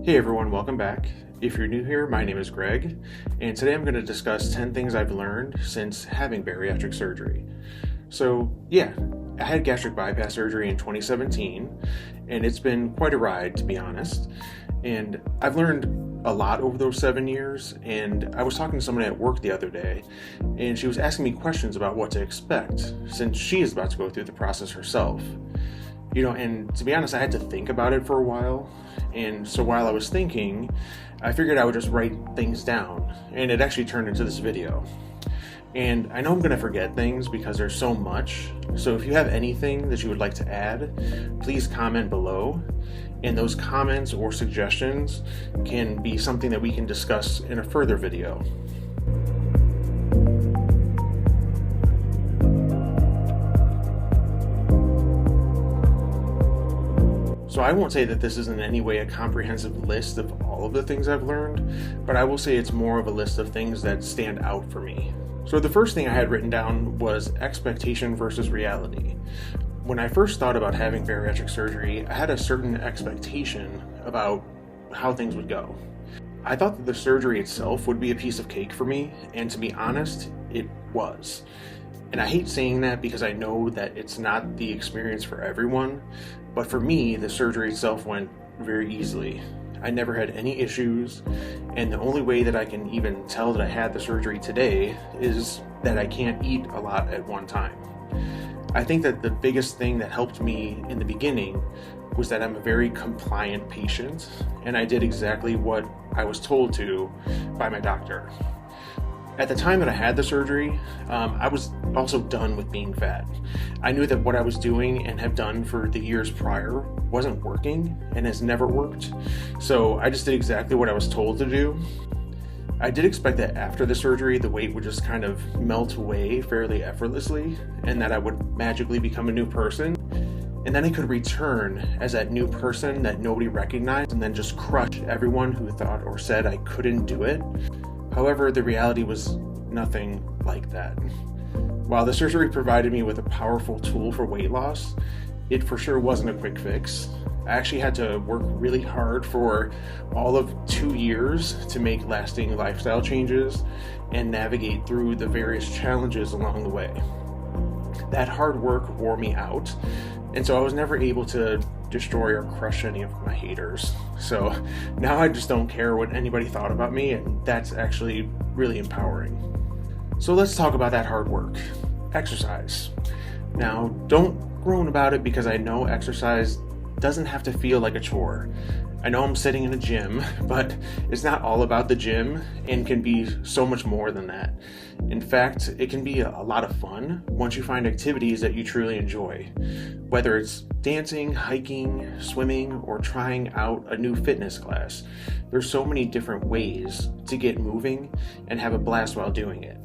Hey everyone, welcome back. If you're new here, my name is Greg, and today I'm going to discuss 10 things I've learned since having bariatric surgery. So yeah, I had gastric bypass surgery in 2017, and it's been quite a ride, to be honest. And I've learned a lot over those 7 years, and I was talking to someone at work the other day, and she was asking me questions about what to expect, since she is about to go through the process herself. And to be honest, I had to think about it for a while. And so while I was thinking, I figured I would just write things down. And it actually turned into this video. And I know I'm going to forget things because there's so much. So if you have anything that you would like to add, please comment below. And those comments or suggestions can be something that we can discuss in a further video. So I won't say that this is in any way a comprehensive list of all of the things I've learned, but I will say it's more of a list of things that stand out for me. So the first thing I had written down was expectation versus reality. When I first thought about having bariatric surgery, I had a certain expectation about how things would go. I thought that the surgery itself would be a piece of cake for me, and to be honest, it was. And I hate saying that because I know that it's not the experience for everyone, but for me, the surgery itself went very easily. I never had any issues, and the only way that I can even tell that I had the surgery today is that I can't eat a lot at one time. I think that the biggest thing that helped me in the beginning was that I'm a very compliant patient, and I did exactly what I was told to by my doctor. At the time that I had the surgery, I was also done with being fat. I knew that what I was doing and have done for the years prior wasn't working and has never worked. So I just did exactly what I was told to do. I did expect that after the surgery, the weight would just kind of melt away fairly effortlessly and that I would magically become a new person. And then I could return as that new person that nobody recognized and then just crush everyone who thought or said I couldn't do it. However, the reality was nothing like that. While the surgery provided me with a powerful tool for weight loss, it for sure wasn't a quick fix. I actually had to work really hard for all of 2 years to make lasting lifestyle changes and navigate through the various challenges along the way. That hard work wore me out, and so I was never able to destroy or crush any of my haters. So now I just don't care what anybody thought about me, and that's actually really empowering. So let's talk about that hard work. Exercise. Now, don't groan about it because I know exercise doesn't have to feel like a chore. I know I'm sitting in a gym, but it's not all about the gym and can be so much more than that. In fact, it can be a lot of fun once you find activities that you truly enjoy. Whether it's dancing, hiking, swimming, or trying out a new fitness class, there's so many different ways to get moving and have a blast while doing it.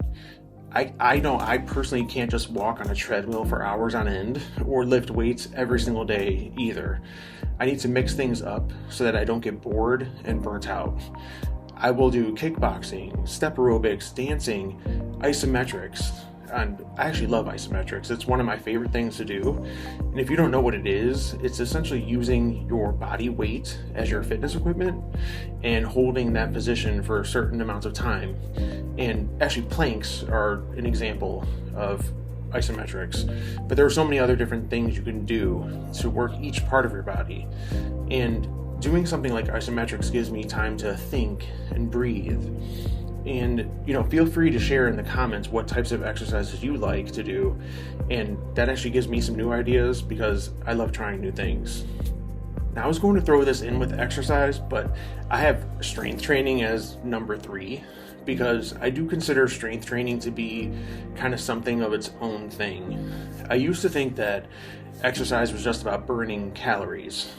I know I personally can't just walk on a treadmill for hours on end or lift weights every single day either. I need to mix things up so that I don't get bored and burnt out. I will do kickboxing, step aerobics, dancing, isometrics, and I actually love isometrics. It's one of my favorite things to do. And if you don't know what it is, it's essentially using your body weight as your fitness equipment and holding that position for certain amounts of time. And actually planks are an example of isometrics, but there are so many other different things you can do to work each part of your body. And doing something like isometrics gives me time to think and breathe. And feel free to share in the comments what types of exercises you like to do, and that actually gives me some new ideas because I love trying new things. Now I was going to throw this in with exercise, but I have strength training as number 3 because I do consider strength training to be kind of something of its own thing. I used to think that exercise was just about burning calories,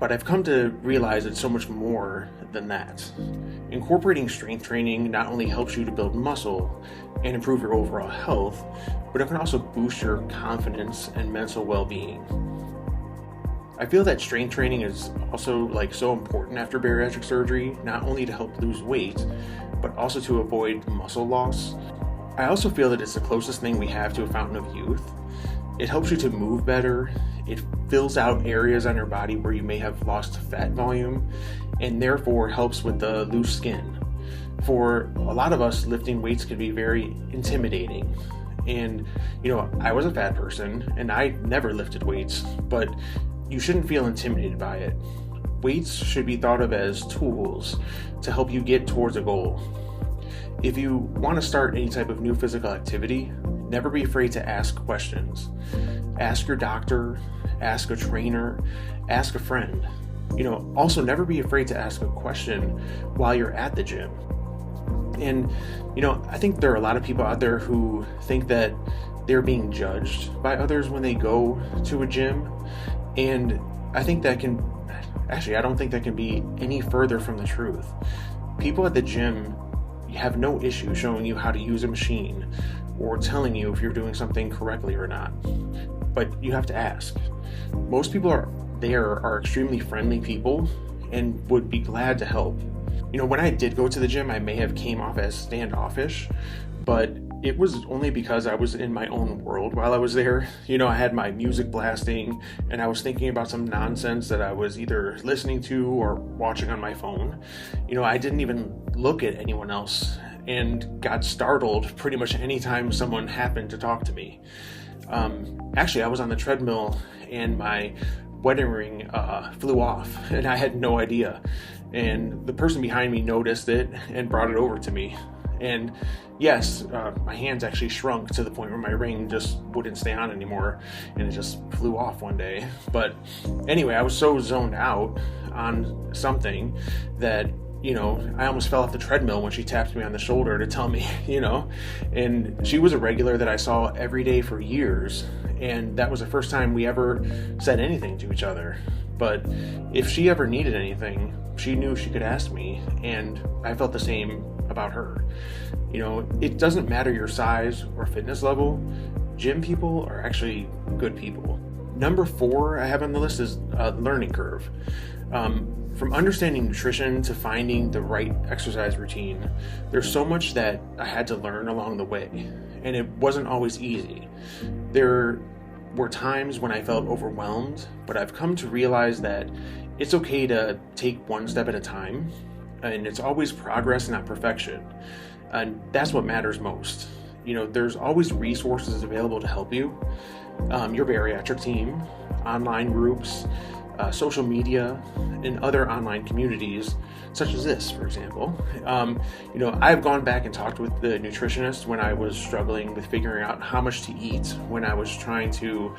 but I've come to realize it's so much more than that. Incorporating strength training not only helps you to build muscle and improve your overall health, but it can also boost your confidence and mental well-being. I feel that strength training is also so important after bariatric surgery, not only to help lose weight, but also to avoid muscle loss. I also feel that it's the closest thing we have to a fountain of youth. It helps you to move better, It fills out areas on your body where you may have lost fat volume, and therefore helps with the loose skin. For a lot of us, lifting weights can be very intimidating. And, I was a fat person and I never lifted weights, but you shouldn't feel intimidated by it. Weights should be thought of as tools to help you get towards a goal. If you want to start any type of new physical activity, never be afraid to ask questions. Ask your doctor, ask a trainer, ask a friend. Also never be afraid to ask a question while you're at the gym. And, I think there are a lot of people out there who think that they're being judged by others when they go to a gym. And I don't think that can be any further from the truth. People at the gym have no issue showing you how to use a machine or telling you if you're doing something correctly or not. But you have to ask. Most people are extremely friendly people and would be glad to help. When I did go to the gym, I may have came off as standoffish, but it was only because I was in my own world while I was there. I had my music blasting and I was thinking about some nonsense that I was either listening to or watching on my phone. I didn't even look at anyone else and got startled pretty much anytime someone happened to talk to me. Actually, I was on the treadmill and my wedding ring flew off and I had no idea. And the person behind me noticed it and brought it over to me. And yes, my hands actually shrunk to the point where my ring just wouldn't stay on anymore and it just flew off one day. But anyway, I was so zoned out on something that, I almost fell off the treadmill when she tapped me on the shoulder to tell me, and she was a regular that I saw every day for years. And that was the first time we ever said anything to each other. But if she ever needed anything, she knew she could ask me, and I felt the same about her. It doesn't matter your size or fitness level. Gym people are actually good people. Number 4 I have on the list is learning curve. From understanding nutrition to finding the right exercise routine, there's so much that I had to learn along the way, and it wasn't always easy. There were times when I felt overwhelmed, but I've come to realize that it's okay to take one step at a time, and it's always progress, not perfection. And that's what matters most. There's always resources available to help you. Your bariatric team, online groups, social media, and other online communities, such as this, for example. I've gone back and talked with the nutritionist when I was struggling with figuring out how much to eat, when I was trying to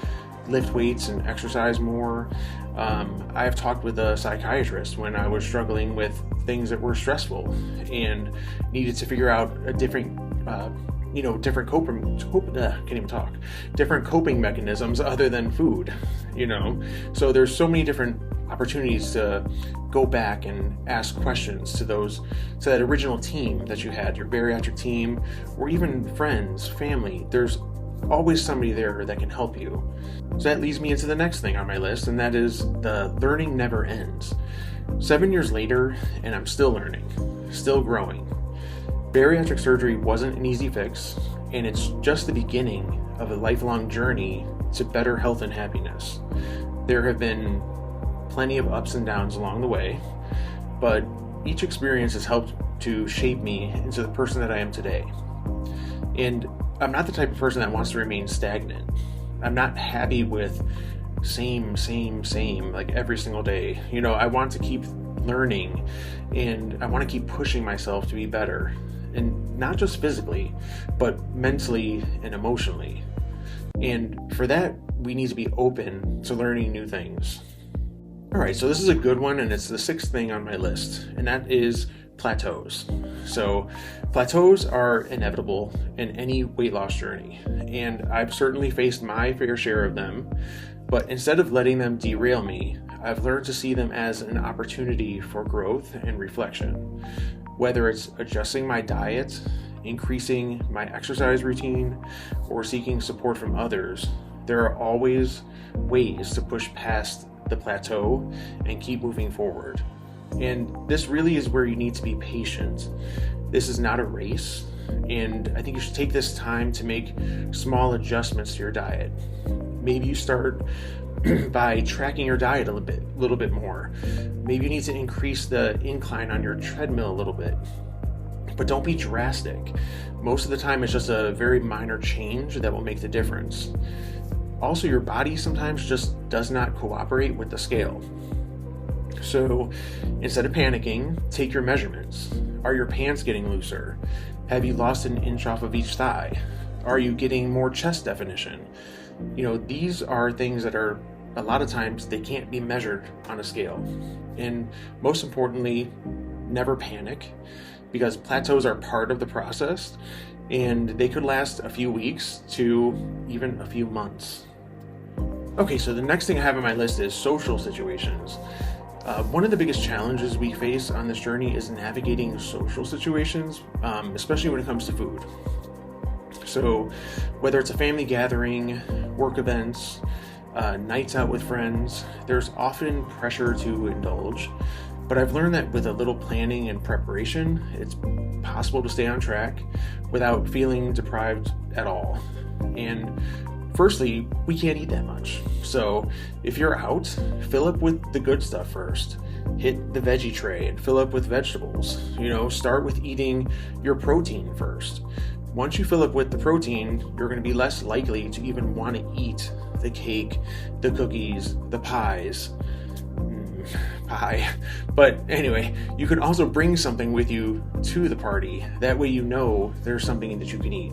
lift weights and exercise more. I've talked with a psychiatrist when I was struggling with things that were stressful and needed to figure out a different different coping mechanisms other than food. So there's so many different opportunities to go back and ask questions to that original team that you had, your bariatric team, or even friends, family. There's always somebody there that can help you. So that leads me into the next thing on my list, and that is the learning never ends. 7 years later, and I'm still learning, still growing. Bariatric surgery wasn't an easy fix, and it's just the beginning of a lifelong journey to better health and happiness. There have been plenty of ups and downs along the way, but each experience has helped to shape me into the person that I am today. And I'm not the type of person that wants to remain stagnant. I'm not happy with same like every single day. I want to keep learning, and I want to keep pushing myself to be better, and not just physically, but mentally and emotionally. And for that, we need to be open to learning new things. All right, so this is a good one, and it's the 6th thing on my list, and that is plateaus. So plateaus are inevitable in any weight loss journey, and I've certainly faced my fair share of them, but instead of letting them derail me, I've learned to see them as an opportunity for growth and reflection. Whether it's adjusting my diet, increasing my exercise routine, or seeking support from others, there are always ways to push past the plateau and keep moving forward. And this really is where you need to be patient. This is not a race, and I think you should take this time to make small adjustments to your diet. Maybe you start by tracking your diet a little bit more. Maybe you need to increase the incline on your treadmill a little bit. But don't be drastic. Most of the time, it's just a very minor change that will make the difference. Also, your body sometimes just does not cooperate with the scale. So instead of panicking, take your measurements. Are your pants getting looser? Have you lost an inch off of each thigh? Are you getting more chest definition? These are things that are, a lot of times, they can't be measured on a scale. And most importantly, never panic, because plateaus are part of the process, and they could last a few weeks to even a few months. Okay, so the next thing I have on my list is social situations. One of the biggest challenges we face on this journey is navigating social situations, especially when it comes to food. So whether it's a family gathering, work events, nights out with friends, there's often pressure to indulge. But I've learned that with a little planning and preparation, it's possible to stay on track without feeling deprived at all. And firstly, we can't eat that much. So if you're out, fill up with the good stuff first. Hit the veggie tray and fill up with vegetables. Start with eating your protein first. Once you fill up with the protein, you're going to be less likely to even want to eat the cake, the cookies, the pies. Pie. But anyway, you can also bring something with you to the party. That way there's something that you can eat.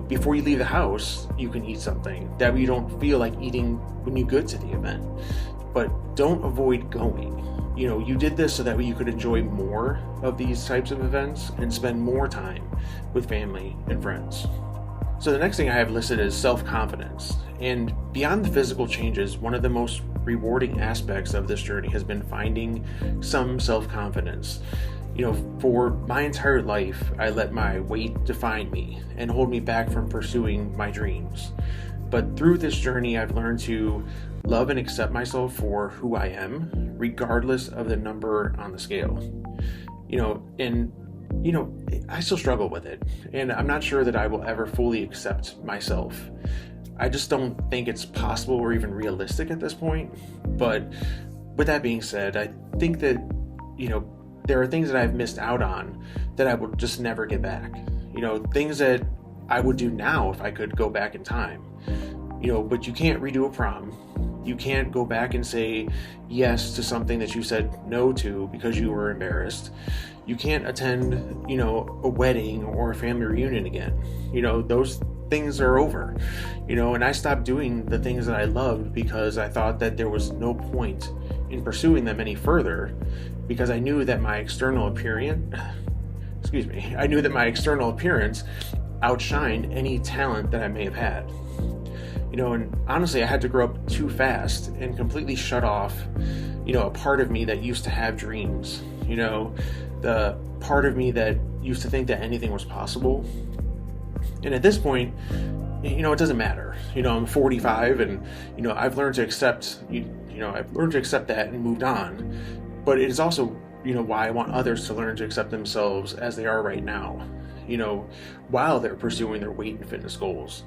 Before you leave the house, you can eat something. That way you don't feel like eating when you get to the event. But don't avoid going. You did this so that way you could enjoy more of these types of events and spend more time with family and friends. So the next thing I have listed is self-confidence. And beyond the physical changes, one of the most rewarding aspects of this journey has been finding some self-confidence. For my entire life, I let my weight define me and hold me back from pursuing my dreams. But through this journey, I've learned to love and accept myself for who I am, regardless of the number on the scale. I still struggle with it, and I'm not sure that I will ever fully accept myself. I just don't think it's possible or even realistic at this point. But with that being said, I think that, there are things that I've missed out on that I will just never get back. Things that I would do now if I could go back in time. But you can't redo a prom. You can't go back and say yes to something that you said no to because you were embarrassed. You can't attend, a wedding or a family reunion again. Those things are over. And I stopped doing the things that I loved because I thought that there was no point in pursuing them any further, because I knew that my external appearance outshined any talent that I may have had. And honestly, I had to grow up too fast and completely shut off, a part of me that used to have dreams, the part of me that used to think that anything was possible. And at this point, it doesn't matter. I'm 45 and, I've learned to accept, that and moved on. But it is also, why I want others to learn to accept themselves as they are right now, while they're pursuing their weight and fitness goals.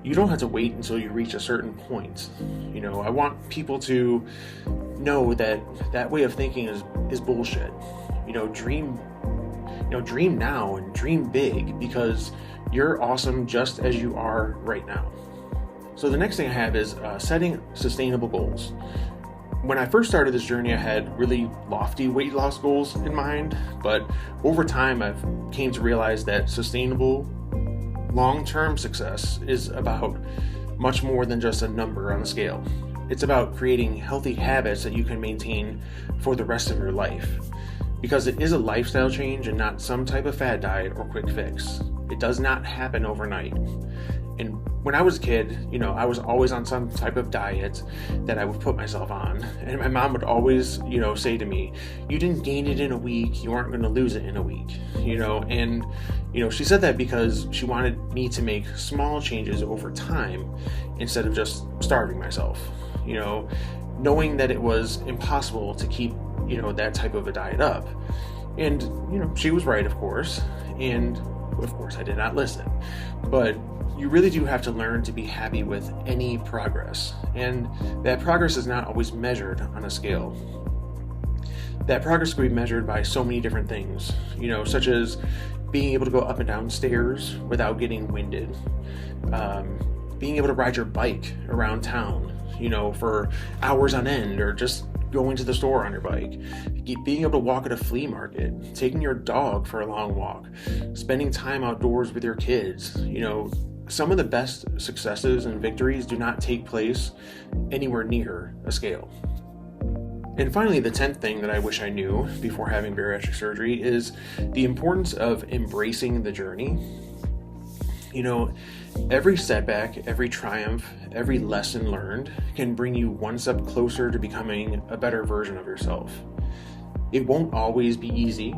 You don't have to wait until you reach a certain point. I want people to know that way of thinking is bullshit. Dream now and dream big, because you're awesome just as you are right now. So the next thing I have is setting sustainable goals. When I first started this journey, I had really lofty weight loss goals in mind, but over time I've came to realize that sustainable long-term success is about much more than just a number on a scale. It's about creating healthy habits that you can maintain for the rest of your life, because it is a lifestyle change and not some type of fad diet or quick fix. It does not happen overnight. And when I was a kid, I was always on some type of diet that I would put myself on. And my mom would always, say to me, you didn't gain it in a week, you aren't going to lose it in a week, and, she said that because she wanted me to make small changes over time instead of just starving myself, knowing that it was impossible to keep, that type of a diet up. And, she was right, of course. And Of course, I did not listen. But you really do have to learn to be happy with any progress. And that progress is not always measured on a scale. That progress can be measured by so many different things, such as being able to go up and down stairs without getting winded, being able to ride your bike around town, for hours on end, or just going to the store on your bike, being able to walk at a flea market, taking your dog for a long walk, spending time outdoors with your kids. Some of the best successes and victories do not take place anywhere near a scale. And finally, the 10th thing that I wish I knew before having bariatric surgery is the importance of embracing the journey. Every setback, every triumph, every lesson learned can bring you one step closer to becoming a better version of yourself. It won't always be easy,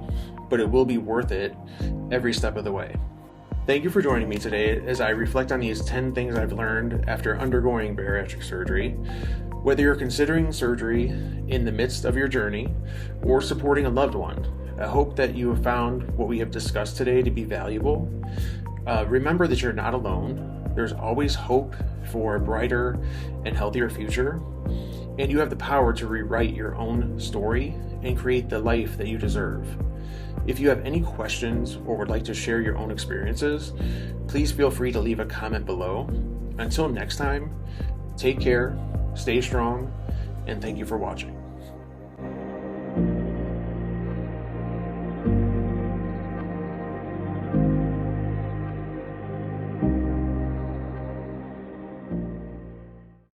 but it will be worth it every step of the way. Thank you for joining me today as I reflect on these 10 things I've learned after undergoing bariatric surgery. Whether you're considering surgery in the midst of your journey or supporting a loved one, I hope that you have found what we have discussed today to be valuable. Remember that you're not alone. There's always hope for a brighter and healthier future, and you have the power to rewrite your own story and create the life that you deserve. If you have any questions or would like to share your own experiences, please feel free to leave a comment below. Until next time, take care, stay strong, and thank you for watching.